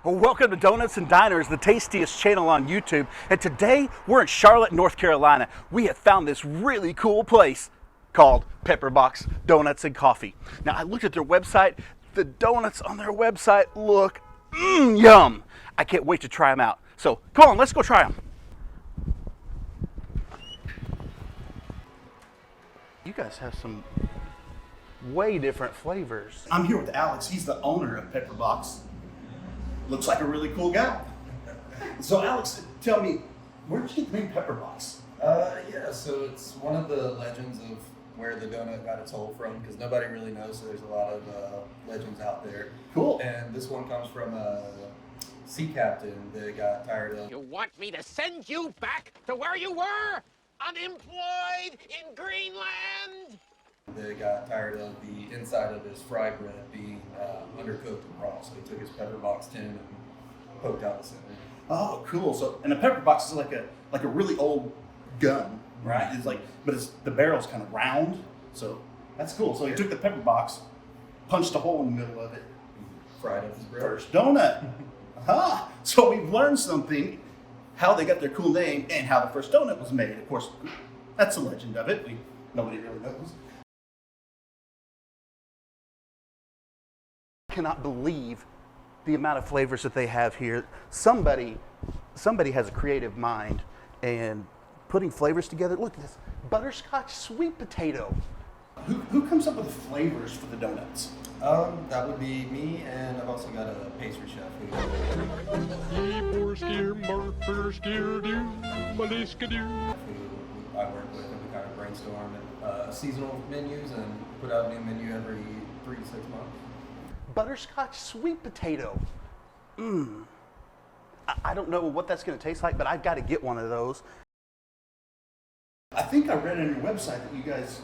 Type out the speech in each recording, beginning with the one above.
Well, welcome to Donuts and Diners, the tastiest channel on YouTube. And today we're in Charlotte, North Carolina. We have found this really cool place called Pepperbox Donuts and Coffee. Now, I looked at their website. The donuts on their website look yum. I can't wait to try them out. So come on, let's go try them. You guys have some way different flavors. I'm here with Alex. He's the owner of Pepperbox. Looks like a really cool guy. So Alex, tell me, where did you get the name Pepperbox? So it's one of the legends of where the donut got its whole from, because nobody really knows, so there's a lot of legends out there. Cool. And this one comes from a sea captain that got tired of... You want me to send you back to where you were? Unemployed in Greenland? They got tired of the inside of his fry bread being undercooked and raw, so he took his Pepperbox tin and poked out the center. Oh, cool. So, and a Pepperbox is like a really old gun, right? It's like, but the barrel's kind of round, so that's cool. So he took the Pepperbox, punched a hole in the middle of it, Fried up his bread. First donut. Aha! So we've learned something, how they got their cool name and how the first donut was made. Of course, that's the legend of it. Nobody really knows. Cannot believe the amount of flavors that they have here. Somebody has a creative mind and putting flavors together. Look at this butterscotch sweet potato. Who comes up with the flavors for the donuts? That would be me, and I've also got a pastry chef who I work with, and we kind of brainstorm seasonal menus and put out a new menu every 3 to 6 months. Butterscotch sweet potato. I don't know what that's going to taste like, but I've got to get one of those. I think I read on your website that you guys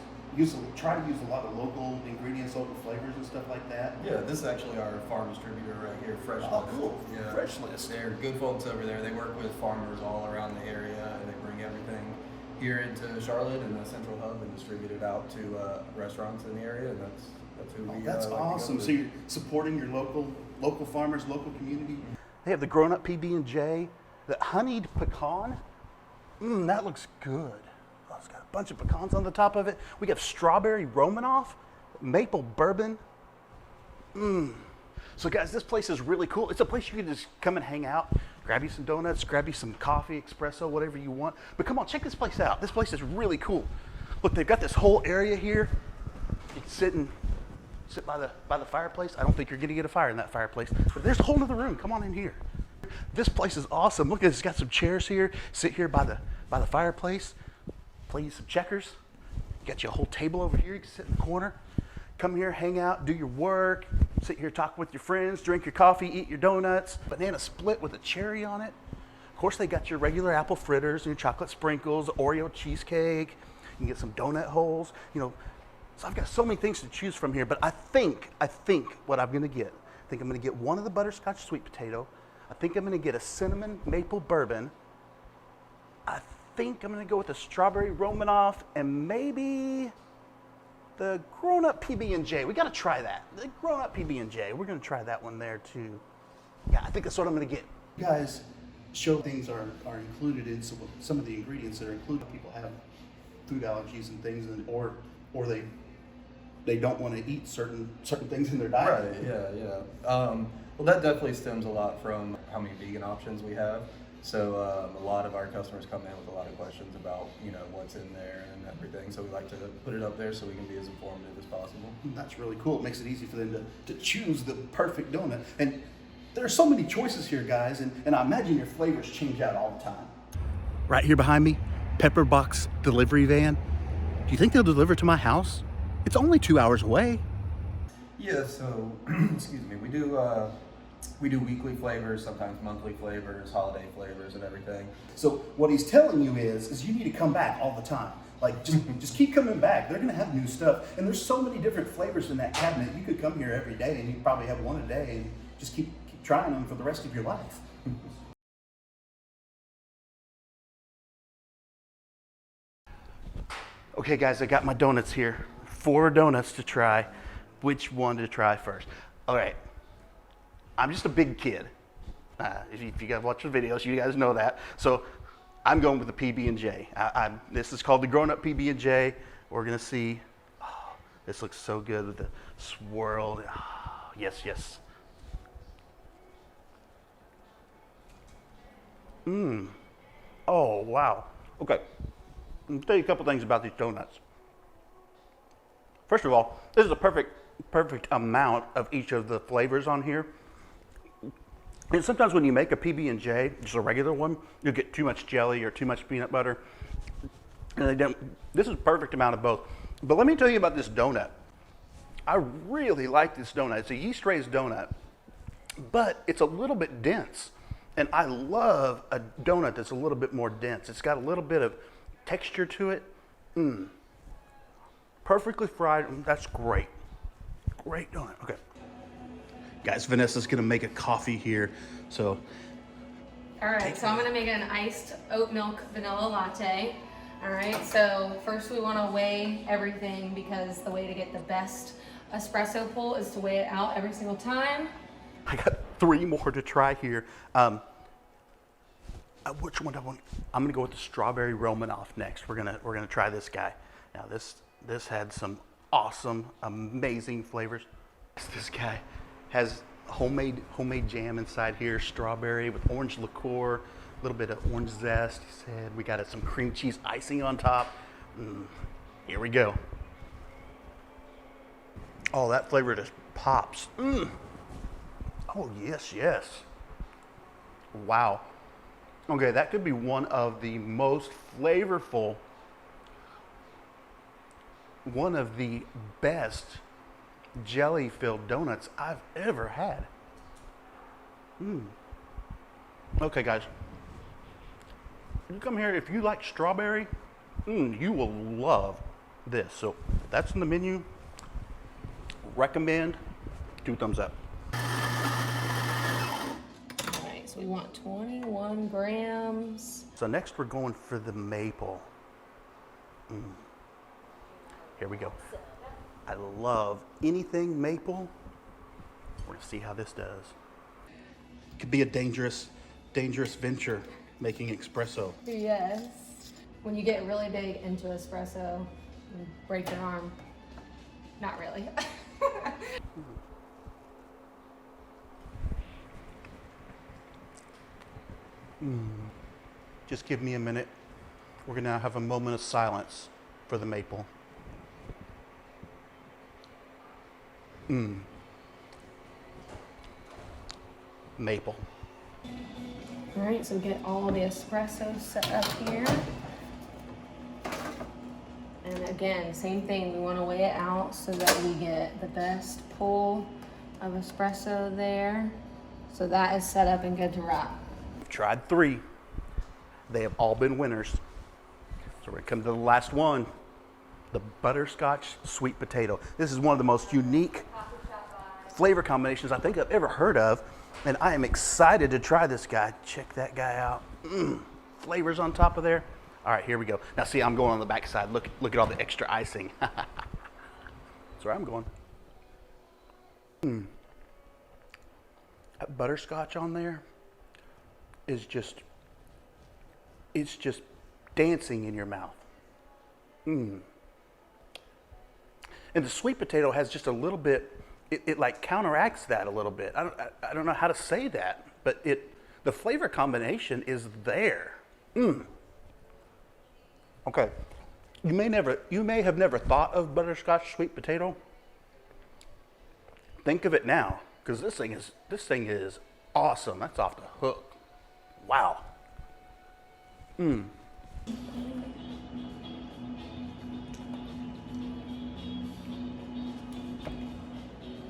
try to use a lot of local ingredients, local flavors and stuff like that. Yeah, this is actually our farm distributor right here, Fresh Oh, List. cool. Yeah. Fresh List. They're good folks over there. They work with farmers all around the area, and they bring everything here into Charlotte and the central hub and distribute it out to restaurants in the area, and that's who we That's like awesome. To go So with. you're supporting your local farmers, local community. They have the grown-up PB&J, the honeyed pecan. That looks good. Oh, it's got a bunch of pecans on the top of it. We got strawberry Romanoff, maple bourbon. So guys, this place is really cool. It's a place you can just come and hang out, grab you some donuts, grab you some coffee, espresso, whatever you want. But come on, check this place out. This place is really cool. Look, they've got this whole area here. You can sit by the fireplace. I don't think you're gonna get a fire in that fireplace, but there's a whole other room. Come on in here. This place is awesome. Look, it's got some chairs here. Sit here by the fireplace. Play you some checkers. Got you a whole table over here. You can sit in the corner. Come here, hang out, do your work. Sit here, talk with your friends, drink your coffee, eat your donuts. Banana split with a cherry on it. Of course, they got your regular apple fritters, your chocolate sprinkles, Oreo cheesecake. You can get some donut holes. So I've got so many things to choose from here, but I think what I'm gonna get, I'm gonna get one of the butterscotch sweet potato. I think I'm gonna get a cinnamon maple bourbon. I think I'm gonna go with the strawberry Romanoff and maybe the grown-up PB&J. We gotta try that. The grown-up PB&J. We're gonna try that one there too. Yeah, I think that's what I'm gonna get. You guys show things are included in some of the ingredients that are included. People have food allergies and things, or they don't want to eat certain things in their diet. Right, yeah. Well, that definitely stems a lot from how many vegan options we have. So a lot of our customers come in with a lot of questions about, what's in there and everything. So we like to put it up there so we can be as informative as possible. That's really cool. It makes it easy for them to choose the perfect donut. And there are so many choices here, guys, and I imagine your flavors change out all the time. Right here behind me, Pepperbox delivery van. Do you think they'll deliver to my house? It's only 2 hours away. Yeah, so, excuse me, we do weekly flavors, sometimes monthly flavors, holiday flavors and everything. So what he's telling you is you need to come back all the time. Like, just keep coming back. They're gonna have new stuff. And there's so many different flavors in that cabinet. You could come here every day and you probably have one a day and just keep trying them for the rest of your life. Okay guys, I got my donuts here. 4 donuts to try. Which one to try first? All right, I'm just a big kid. If you guys watch the videos, you guys know that. So I'm going with the PB&J. This is called the grown-up PB&J. We're gonna see. Oh, this looks so good with the swirl. Oh, yes, yes. Oh, wow. Okay. I'll tell you a couple things about these donuts. First of all, this is a perfect amount of each of the flavors on here. And sometimes when you make a PB&J, just a regular one, you'll get too much jelly or too much peanut butter. And they don't. This is a perfect amount of both. But let me tell you about this donut. I really like this donut. It's a yeast-raised donut, but it's a little bit dense. And I love a donut that's a little bit more dense. It's got a little bit of texture to it. Perfectly fried. That's great. Great donut. Okay. Guys, Vanessa's gonna make a coffee here. So. All right, so I'm gonna make an iced oat milk vanilla latte. All right, so first we wanna weigh everything because the way to get the best espresso pull is to weigh it out every single time. I got 3 more to try here. Which one do I want? I'm gonna go with the strawberry Romanoff next. We're gonna try this guy. Now this had some awesome, amazing flavors. This guy has homemade jam inside here, strawberry with orange liqueur, a little bit of orange zest. He said we got some cream cheese icing on top. Here we go. Oh, that flavor just pops. Oh, yes, yes. Wow. Okay, that could be one of the most flavorful, one of the best jelly-filled donuts I've ever had. Okay, guys. You come here, if you like strawberry, you will love this. So that's in the menu. Recommend. 2 thumbs up. So we want 21 grams. So next we're going for the maple. Here we go. I love anything maple. We're gonna see how this does. It could be a dangerous venture making espresso. Yes. When you get really big into espresso, you break your arm. Not really. Just give me a minute. We're gonna have a moment of silence for the maple. Maple. All right, so get all the espresso set up here. And again, same thing, we want to weigh it out so that we get the best pull of espresso there. So that is set up and good to rock. Tried 3. They have all been winners. So we're gonna come to the last one. The butterscotch sweet potato. This is one of the most unique flavor combinations I think I've ever heard of. And I am excited to try this guy. Check that guy out. Flavors on top of there. All right, here we go. Now see, I'm going on the back side. Look at all the extra icing. That's where I'm going. That butterscotch on there is it's just dancing in your mouth. And the sweet potato has just a little bit, it like counteracts that a little bit. I don't know how to say that, but the flavor combination is there. Okay, you may have never thought of butterscotch sweet potato. Think of it now, because this thing is awesome. That's off the hook. Wow. We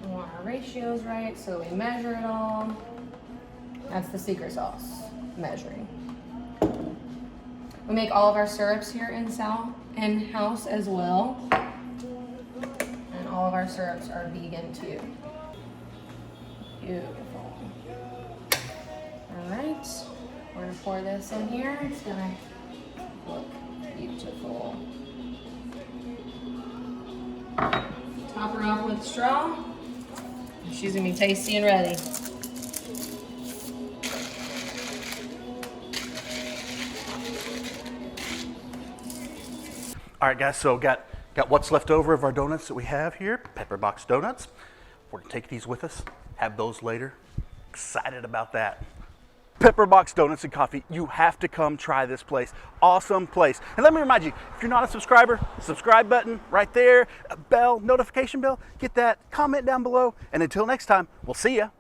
want our ratios right, so we measure it all. That's the secret sauce, measuring. We make all of our syrups here in-house as well. And all of our syrups are vegan too. Beautiful. All right, we're gonna pour this in here. It's gonna look beautiful. Top her off with straw. She's gonna be tasty and ready. All right, guys, so got what's left over of our donuts that we have here, Pepperbox Donuts. We're gonna take these with us, have those later. Excited about that. Pepperbox Donuts and Coffee, you have to come try this place. Awesome place. And let me remind you, if you're not a subscriber, subscribe button right there, a bell, notification bell, get that, comment down below, and until next time, we'll see ya.